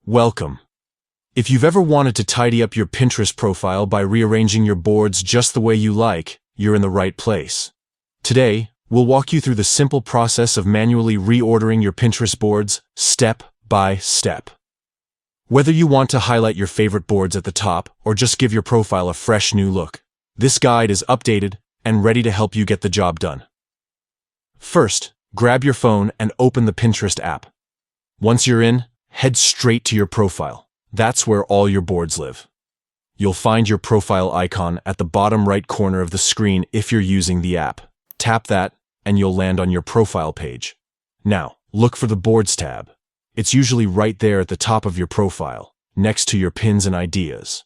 Welcome. If you've ever wanted to tidy up your Pinterest profile by rearranging your boards just the way you like, you're in the right place. Today, we'll walk you through the simple process of manually reordering your Pinterest boards step by step. Whether you want to highlight your favorite boards at the top or just give your profile a fresh new look, this guide is updated and ready to help you get the job done. First, grab your phone and open the Pinterest app. Once you're in, head straight to your profile. That's where all your boards live. You'll find your profile icon at the bottom right corner of the screen if you're using the app. Tap that, and you'll land on your profile page. Now, look for the Boards tab. It's usually right there at the top of your profile, next to your pins and ideas.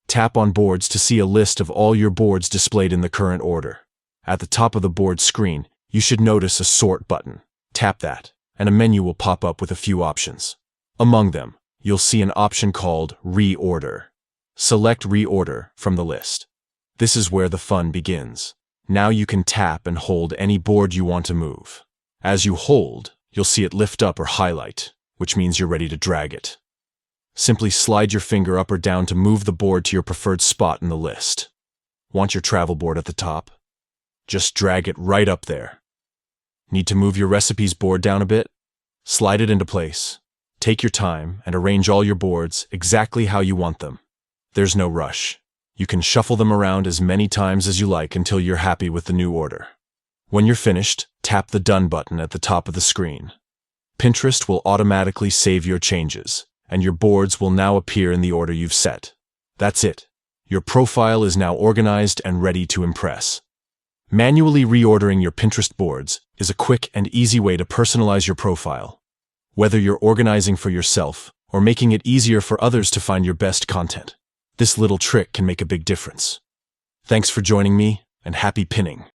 Tap on Boards to see a list of all your boards displayed in the current order. At the top of the board screen, you should notice a Sort button. Tap that, and a menu will pop up with a few options. Among them, you'll see an option called Reorder. Select Reorder from the list. This is where the fun begins. Now you can tap and hold any board you want to move. As you hold, you'll see it lift up or highlight, which means you're ready to drag it. Simply slide your finger up or down to move the board to your preferred spot in the list. Want your travel board at the top? Just drag it right up there. Need to move your recipes board down a bit? Slide it into place. Take your time and arrange all your boards exactly how you want them. There's no rush. You can shuffle them around as many times as you like until you're happy with the new order. When you're finished, tap the Done button at the top of the screen. Pinterest will automatically save your changes, and your boards will now appear in the order you've set. That's it. Your profile is now organized and ready to impress. Manually reordering your Pinterest boards is a quick and easy way to personalize your profile. Whether you're organizing for yourself or making it easier for others to find your best content, this little trick can make a big difference. Thanks for joining me, and happy pinning.